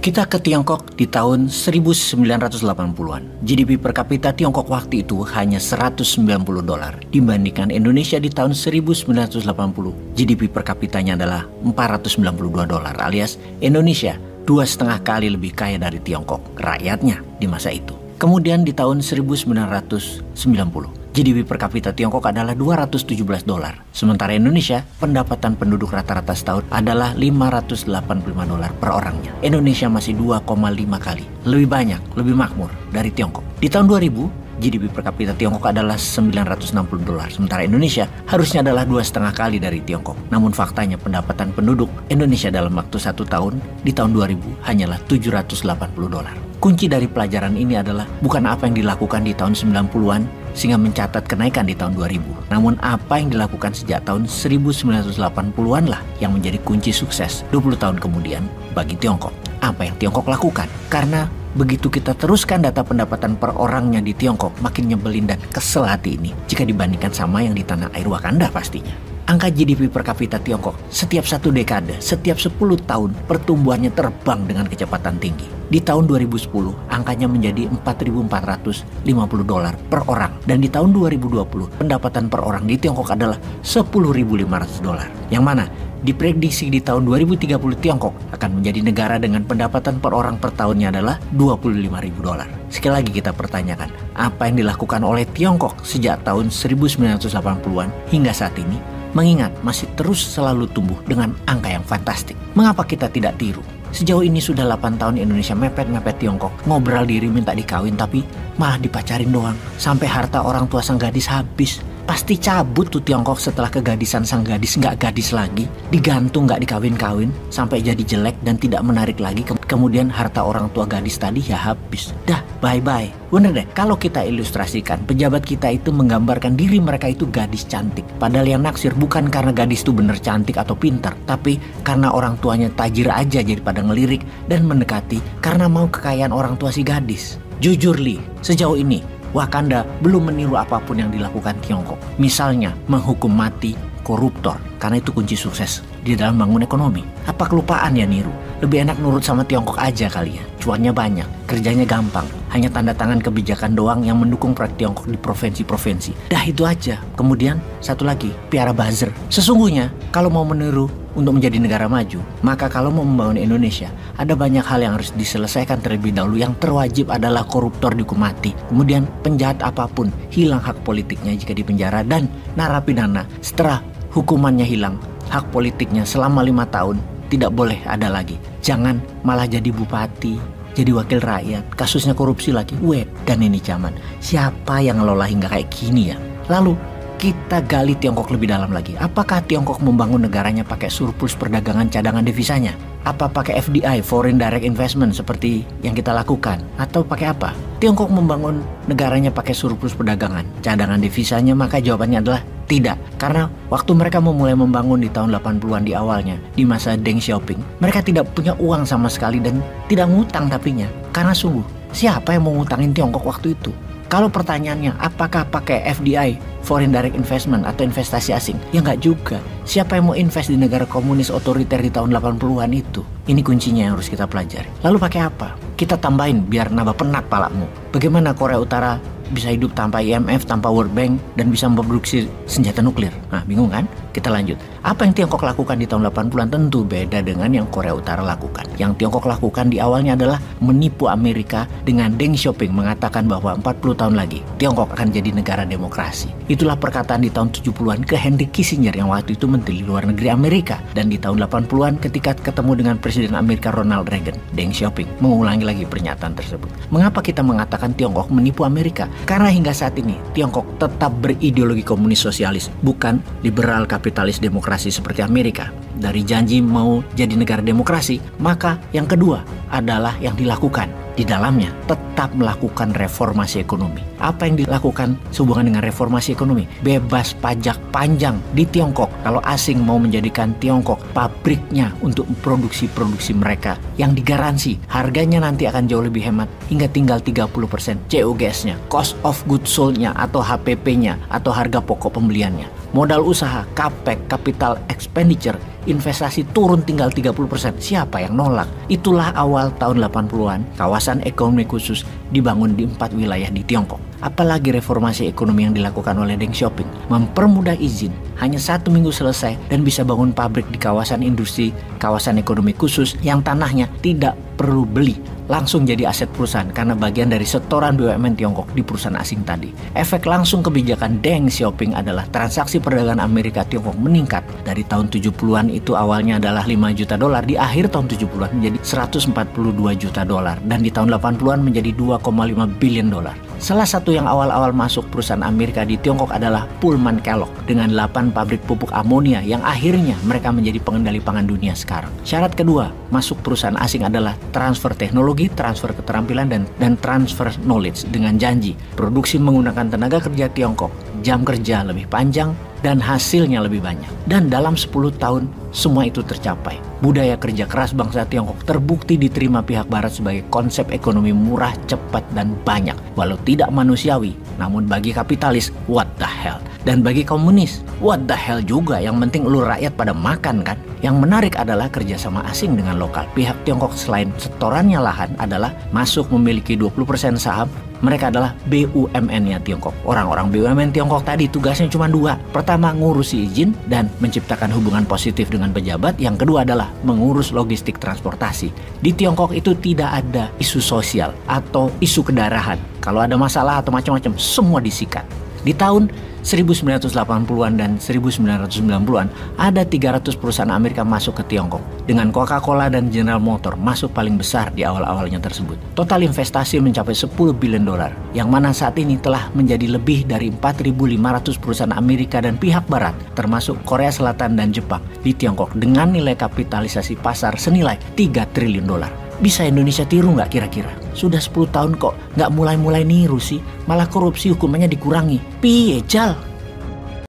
Kita ke Tiongkok di tahun 1980-an. GDP per kapita Tiongkok waktu itu hanya $190 dibandingkan Indonesia di tahun 1980. GDP per kapitanya adalah $492 alias Indonesia 2,5 kali lebih kaya dari Tiongkok rakyatnya di masa itu. Kemudian di tahun 1990 GDP per kapita Tiongkok adalah $217. Sementara Indonesia, pendapatan penduduk rata-rata setahun adalah $585 per orangnya. Indonesia masih 2,5 kali lebih banyak, lebih makmur dari Tiongkok. Di tahun 2000, GDP per kapita Tiongkok adalah $960. Sementara Indonesia harusnya adalah 2,5 kali dari Tiongkok. Namun faktanya pendapatan penduduk Indonesia dalam waktu 1 tahun di tahun 2000 hanyalah $780. Kunci dari pelajaran ini adalah bukan apa yang dilakukan di tahun 90-an sehingga mencatat kenaikan di tahun 2000. Namun apa yang dilakukan sejak tahun 1980-an lah yang menjadi kunci sukses 20 tahun kemudian bagi Tiongkok. Apa yang Tiongkok lakukan? Karena begitu kita teruskan data pendapatan per orangnya di Tiongkok, makin nyebelin dan kesel hati ini jika dibandingkan sama yang di tanah air Wakanda pastinya. Angka GDP per kapita Tiongkok setiap 1 dekade, setiap 10 tahun pertumbuhannya terbang dengan kecepatan tinggi. Di tahun 2010 angkanya menjadi $4.450 per orang. Dan di tahun 2020 pendapatan per orang di Tiongkok adalah $10.500. Yang mana diprediksi di tahun 2030 Tiongkok akan menjadi negara dengan pendapatan per orang per tahunnya adalah $25.000. Sekali lagi kita pertanyakan, apa yang dilakukan oleh Tiongkok sejak tahun 1980-an hingga saat ini? Mengingat masih terus selalu tumbuh dengan angka yang fantastik. Mengapa kita tidak tiru? Sejauh ini sudah 8 tahun Indonesia mepet-mepet Tiongkok, ngobrol diri minta dikawin tapi malah dipacarin doang. Sampai harta orang tua sang gadis habis. Pasti cabut tuh Tiongkok setelah kegadisan sang gadis nggak gadis lagi, digantung nggak dikawin-kawin, sampai jadi jelek dan tidak menarik lagi. Kemudian harta orang tua gadis tadi ya habis. Dah, bye-bye. Bener deh, kalau kita ilustrasikan, pejabat kita itu menggambarkan diri mereka itu gadis cantik. Padahal yang naksir bukan karena gadis itu bener cantik atau pintar, tapi karena orang tuanya tajir aja jadi pada ngelirik dan mendekati karena mau kekayaan orang tua si gadis. Jujur Li, sejauh ini Wakanda belum meniru apapun yang dilakukan Tiongkok. Misalnya menghukum mati koruptor, karena itu kunci sukses di dalam bangun ekonomi. Apa kelupaan ya niru? Lebih enak nurut sama Tiongkok aja kali ya. Cuannya banyak, kerjanya gampang. Hanya tanda tangan kebijakan doang yang mendukung proyek Tiongkok di provinsi-provinsi. Dah itu aja. Kemudian satu lagi, piara buzzer. Sesungguhnya kalau mau meniru untuk menjadi negara maju, maka kalau mau membangun Indonesia, ada banyak hal yang harus diselesaikan terlebih dahulu. Yang terwajib adalah koruptor dihukum mati. Kemudian penjahat apapun hilang hak politiknya jika dipenjara, dan narapidana setelah hukumannya hilang, hak politiknya selama 5 tahun tidak boleh ada lagi. Jangan malah jadi bupati, jadi wakil rakyat, kasusnya korupsi lagi. Dan ini zaman siapa yang ngelola hingga kayak gini ya? Lalu kita gali Tiongkok lebih dalam lagi. Apakah Tiongkok membangun negaranya pakai surplus perdagangan cadangan devisanya? Apa pakai FDI, Foreign Direct Investment seperti yang kita lakukan? Atau pakai apa? Tiongkok membangun negaranya pakai surplus perdagangan cadangan devisanya? Maka jawabannya adalah tidak. Karena waktu mereka memulai membangun di tahun 80-an di awalnya, di masa Deng Xiaoping, mereka tidak punya uang sama sekali dan tidak ngutang tapinya. Karena sungguh, siapa yang mau ngutangin Tiongkok waktu itu? Kalau pertanyaannya, apakah pakai FDI, Foreign Direct Investment atau investasi asing? Ya nggak juga. Siapa yang mau invest di negara komunis otoriter di tahun 80-an itu? Ini kuncinya yang harus kita pelajari. Lalu pakai apa? Kita tambahin biar nambah penak palakmu. Bagaimana Korea Utara bisa hidup tanpa IMF, tanpa World Bank, dan bisa memproduksi senjata nuklir? Nah, bingung kan? Kita lanjut. Apa yang Tiongkok lakukan di tahun 80-an tentu beda dengan yang Korea Utara lakukan. Yang Tiongkok lakukan di awalnya adalah menipu Amerika dengan Deng Xiaoping mengatakan bahwa 40 tahun lagi Tiongkok akan jadi negara demokrasi. Itulah perkataan di tahun 70-an ke Henry Kissinger yang waktu itu Menteri Luar Negeri Amerika. Dan di tahun 80-an ketika ketemu dengan Presiden Amerika Ronald Reagan, Deng Xiaoping mengulangi lagi pernyataan tersebut. Mengapa kita mengatakan Tiongkok menipu Amerika? Karena hingga saat ini Tiongkok tetap berideologi komunis sosialis, bukan liberal kapitalis demokrasi seperti Amerika. Dari janji mau jadi negara demokrasi, maka yang kedua adalah yang dilakukan di dalamnya tetap melakukan reformasi ekonomi. Apa yang dilakukan sehubungan dengan reformasi ekonomi? Bebas pajak panjang di Tiongkok. Kalau asing mau menjadikan Tiongkok pabriknya untuk produksi mereka yang digaransi harganya nanti akan jauh lebih hemat hingga tinggal 30% COGS-nya, cost of goods sold-nya atau HPP-nya atau harga pokok pembeliannya. Modal usaha, CAPEX, capital expenditure investasi turun tinggal 30%. Siapa yang nolak? Itulah awal tahun 80-an, kawasan ekonomi khusus dibangun di 4 wilayah di Tiongkok. Apalagi reformasi ekonomi yang dilakukan oleh Deng Xiaoping, mempermudah izin, hanya 1 minggu selesai dan bisa bangun pabrik di kawasan industri, kawasan ekonomi khusus yang tanahnya tidak perlu beli, langsung jadi aset perusahaan karena bagian dari setoran BUMN Tiongkok di perusahaan asing tadi. Efek langsung kebijakan Deng Xiaoping adalah transaksi perdagangan Amerika Tiongkok meningkat. Dari tahun 70-an itu awalnya adalah 5 juta dolar, di akhir tahun 70-an menjadi 142 juta dolar, dan di tahun 80-an menjadi 2,5 billion dolar. Salah satu yang awal-awal masuk perusahaan Amerika di Tiongkok adalah Pullman Kellogg dengan 8 pabrik pupuk amonia yang akhirnya mereka menjadi pengendali pangan dunia sekarang. Syarat kedua masuk perusahaan asing adalah transfer teknologi, transfer keterampilan, dan transfer knowledge dengan janji produksi menggunakan tenaga kerja Tiongkok, jam kerja lebih panjang, dan hasilnya lebih banyak. Dan dalam 10 tahun semua itu tercapai. Budaya kerja keras bangsa Tiongkok terbukti diterima pihak barat sebagai konsep ekonomi murah, cepat, dan banyak. Walau tidak manusiawi, namun bagi kapitalis, what the hell? Dan bagi komunis, what the hell juga, yang penting lu rakyat pada makan kan? Yang menarik adalah kerjasama asing dengan lokal. Pihak Tiongkok selain setorannya lahan adalah masuk memiliki 20% saham. Mereka adalah BUMN-nya Tiongkok. Orang-orang BUMN Tiongkok tadi tugasnya cuma 2. Pertama, ngurusi izin dan menciptakan hubungan positif dengan pejabat. Yang kedua adalah mengurus logistik transportasi. Di Tiongkok itu tidak ada isu sosial atau isu kedarahan. Kalau ada masalah atau macam-macam, semua disikat. Di tahun 1980-an dan 1990-an ada 300 perusahaan Amerika masuk ke Tiongkok, dengan Coca-Cola dan General Motors masuk paling besar di awal-awalnya tersebut. Total investasi mencapai 10 billion dolar, yang mana saat ini telah menjadi lebih dari 4.500 perusahaan Amerika dan pihak barat, termasuk Korea Selatan dan Jepang, di Tiongkok dengan nilai kapitalisasi pasar senilai 3 triliun dolar. Bisa Indonesia tiru nggak kira-kira? Sudah 10 tahun kok nggak mulai-mulai niru sih, malah korupsi hukumannya dikurangi. Piye Jal?